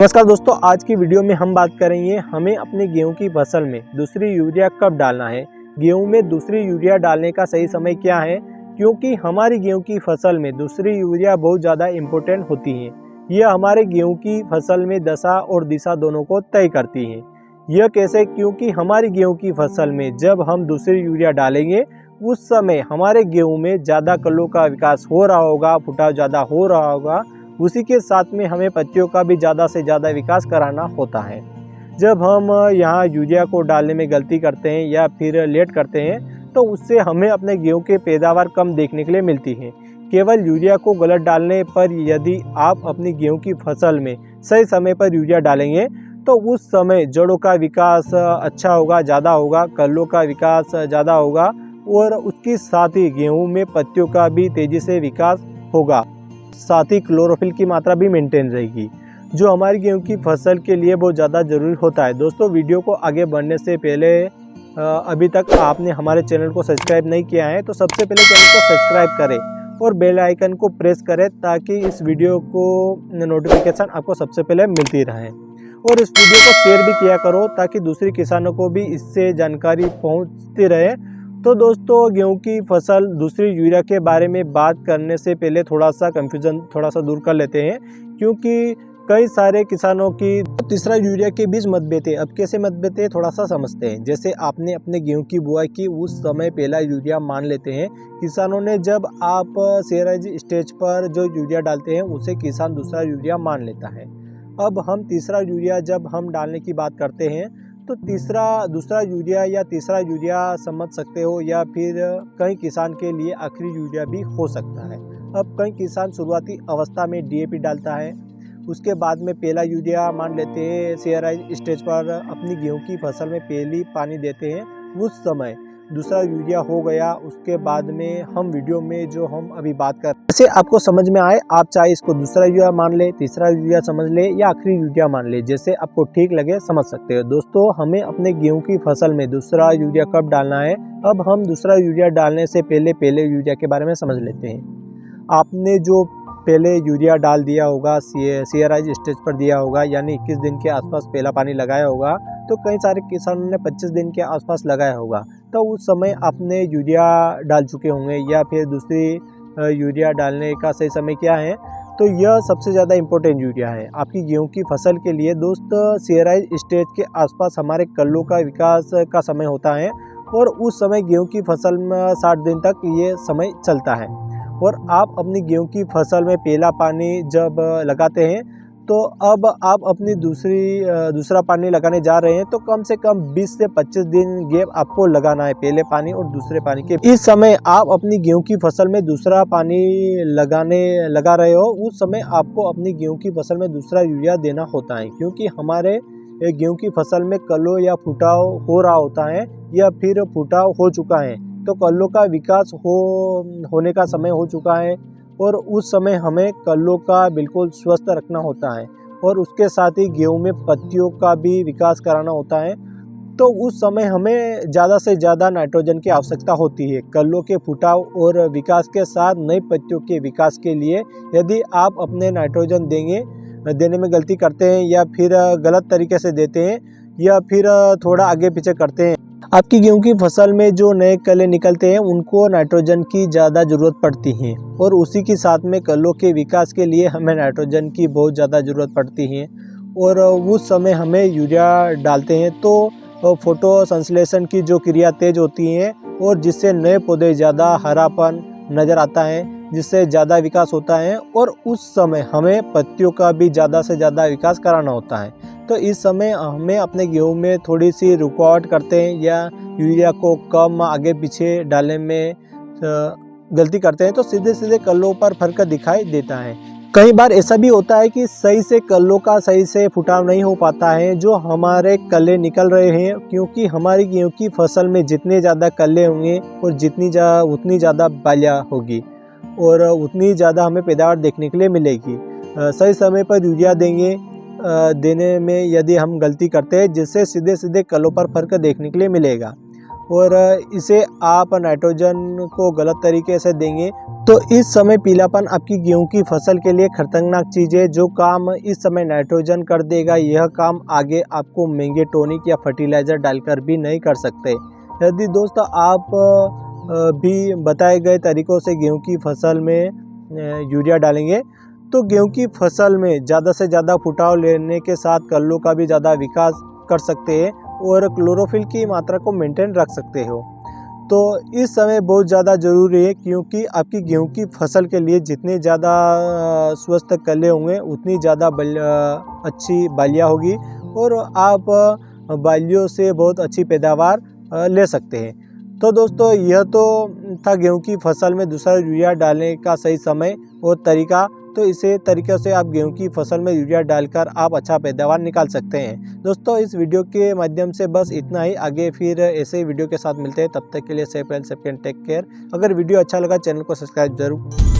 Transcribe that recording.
नमस्कार दोस्तों, आज की वीडियो में हम बात करेंगे हमें अपने गेहूं की फसल में दूसरी यूरिया कब डालना है। गेहूं में दूसरी यूरिया डालने का सही समय क्या है, क्योंकि हमारी गेहूं की फसल में दूसरी यूरिया बहुत ज़्यादा इम्पोर्टेंट होती है। यह हमारे गेहूं की फसल में दशा और दिशा दोनों को तय करती है। यह कैसे? क्योंकि हमारी गेहूं की फसल में जब हम दूसरी यूरिया डालेंगे उस समय हमारे गेहूँ में ज़्यादा कलों का विकास हो रहा होगा, फुटाव ज़्यादा हो रहा होगा। उसी के साथ में हमें पत्तियों का भी ज़्यादा से ज़्यादा विकास कराना होता है। जब हम यहाँ यूरिया को डालने में गलती करते हैं या फिर लेट करते हैं तो उससे हमें अपने गेहूं के पैदावार कम देखने के लिए मिलती है। केवल यूरिया को गलत डालने पर यदि आप अपनी गेहूं की फसल में सही समय पर यूरिया डालेंगे तो उस समय जड़ों का विकास अच्छा होगा, ज़्यादा होगा, कल्लों का विकास ज़्यादा होगा और उसके साथ ही गेहूं में पत्तियों का भी तेज़ी से विकास होगा। साथ ही क्लोरोफिल की मात्रा भी मेंटेन रहेगी, जो हमारी गेहूं की फसल के लिए बहुत ज़्यादा ज़रूरी होता है। दोस्तों, वीडियो को आगे बढ़ने से पहले अभी तक आपने हमारे चैनल को सब्सक्राइब नहीं किया है तो सबसे पहले चैनल को सब्सक्राइब करें और बेल आइकन को प्रेस करें ताकि इस वीडियो को नोटिफिकेशन आपको सबसे पहले मिलती रहे। और इस वीडियो को शेयर भी किया करो ताकि दूसरे किसानों को भी इससे जानकारी पहुंचती रहे। तो दोस्तों, गेहूं की फसल दूसरी यूरिया के बारे में बात करने से पहले थोड़ा सा कंफ्यूजन दूर कर लेते हैं, क्योंकि कई सारे किसानों की तीसरा यूरिया के बीच मतभेद है। अब कैसे मतभेद है थोड़ा सा समझते हैं। जैसे आपने अपने गेहूं की बुआई की उस समय पहला यूरिया मान लेते हैं किसानों ने। जब आप सीयराइज स्टेज पर जो यूरिया डालते हैं उसे किसान दूसरा यूरिया मान लेता है। अब हम तीसरा यूरिया जब हम डालने की बात करते हैं तो दूसरा यूरिया या तीसरा यूरिया समझ सकते हो, या फिर कई किसान के लिए आखिरी यूरिया भी हो सकता है। अब कई किसान शुरुआती अवस्था में डीएपी डालता है, उसके बाद में पहला यूरिया मान लेते हैं। सीयराइज स्टेज पर अपनी गेहूं की फसल में पहली पानी देते हैं, उस समय दूसरा यूरिया हो गया। उसके बाद में हम वीडियो में जो हम अभी बात कर जैसे आपको समझ में आए, आप चाहे इसको दूसरा यूरिया मान ले, तीसरा यूरिया समझ ले या आखिरी यूरिया मान ले, जैसे आपको ठीक लगे समझ सकते हो। दोस्तों, हमें अपने गेहूं की फसल में दूसरा यूरिया कब डालना है। अब हम दूसरा यूरिया डालने से पहले यूरिया के बारे में समझ लेते हैं। आपने जो पहले यूरिया डाल दिया होगा, सीयराइज स्टेज पर दिया होगा, यानी 21 दिन के आसपास पहला पानी लगाया होगा, तो कई सारे किसानों ने 25 दिन के आसपास लगाया होगा। तो उस समय आपने यूरिया डाल चुके होंगे, या फिर दूसरी यूरिया डालने का सही समय क्या है। तो यह सबसे ज़्यादा इम्पोर्टेंट यूरिया है आपकी गेहूं की फसल के लिए। दोस्तों, सीयराइज स्टेज के आसपास हमारे कल्लों का विकास का समय होता है और उस समय गेहूं की फसल में 60 दिन तक ये समय चलता है। और आप अपनी गेहूं की फसल में पहला पानी जब लगाते हैं तो अब आप अपनी दूसरा पानी लगाने जा रहे हैं तो कम से कम 20 से 25 दिन गैप आपको लगाना है पहले पानी और दूसरे पानी के। इस समय आप अपनी गेहूं की फसल में दूसरा पानी लगा रहे हो, उस समय आपको अपनी गेहूं की फसल में दूसरा यूरिया देना होता है, क्योंकि हमारे गेहूं की फसल में कलो या फुटाव हो रहा होता है या फिर फुटाव हो चुका है, तो कल्लों का विकास होने का समय हो चुका है और उस समय हमें कल्लों का बिल्कुल स्वस्थ रखना होता है और उसके साथ ही गेहूं में पत्तियों का भी विकास कराना होता है। तो उस समय हमें ज़्यादा से ज़्यादा नाइट्रोजन की आवश्यकता होती है कल्लों के फुटाव और विकास के साथ नई पत्तियों के विकास के लिए। यदि आप अपने नाइट्रोजन देने में गलती करते हैं या फिर गलत तरीके से देते हैं या फिर थोड़ा आगे पीछे करते हैं, आपकी गेहूं की फसल में जो नए कले निकलते हैं उनको नाइट्रोजन की ज़्यादा ज़रूरत पड़ती है और उसी के साथ में कलों के विकास के लिए हमें नाइट्रोजन की बहुत ज़्यादा ज़रूरत पड़ती है। और उस समय हमें यूरिया डालते हैं तो फोटो संश्लेषण की जो क्रिया तेज होती है और जिससे नए पौधे ज़्यादा हरापन नज़र आता है, जिससे ज़्यादा विकास होता है और उस समय हमें पत्तियों का भी ज़्यादा से ज़्यादा विकास कराना होता है। तो इस समय हमें अपने गेहूं में थोड़ी सी रुकावट करते हैं या यूरिया को कम आगे पीछे डालने में गलती करते हैं तो सीधे सीधे कल्लों पर फर्क दिखाई देता है। कई बार ऐसा भी होता है कि सही से कल्लों का सही से फुटाव नहीं हो पाता है, जो हमारे कल्ले निकल रहे हैं, क्योंकि हमारी गेहूं की फसल में जितने ज़्यादा कल्ले होंगे और उतनी ज़्यादा बालियाँ होगी और उतनी ज़्यादा हमें पैदावार देखने के लिए मिलेगी। सही समय पर यूरिया देने में यदि हम गलती करते हैं, जिससे सीधे सीधे कल्लों पर फर्क देखने के लिए मिलेगा। और इसे आप नाइट्रोजन को गलत तरीके से देंगे तो इस समय पीलापन आपकी गेहूं की फसल के लिए खतरनाक चीज़ है। जो काम इस समय नाइट्रोजन कर देगा, यह काम आगे आपको महंगे टॉनिक या फर्टिलाइज़र डालकर भी नहीं कर सकते। यदि दोस्तों आप भी बताए गए तरीक़ों से गेहूं की फसल में यूरिया डालेंगे तो गेहूं की फसल में ज़्यादा से ज़्यादा फुटाव लेने के साथ कल्लों का भी ज़्यादा विकास कर सकते हैं और क्लोरोफिल की मात्रा को मेंटेन रख सकते हो। तो इस समय बहुत ज़्यादा ज़रूरी है, क्योंकि आपकी गेहूं की फसल के लिए जितने ज़्यादा स्वस्थ कल्ले होंगे उतनी ज़्यादा अच्छी बालियाँ होगी और आप बालियों से बहुत अच्छी पैदावार ले सकते हैं। तो दोस्तों यह तो था गेहूं की फसल में दूसरा यूरिया डालने का सही समय और तरीका। तो इसे तरीक़े से आप गेहूं की फसल में यूरिया डालकर आप अच्छा पैदावार निकाल सकते हैं। दोस्तों इस वीडियो के माध्यम से बस इतना ही, आगे फिर ऐसे वीडियो के साथ मिलते हैं। तब तक के लिए सेफ एंड टेक केयर। अगर वीडियो अच्छा लगा चैनल को सब्सक्राइब जरूर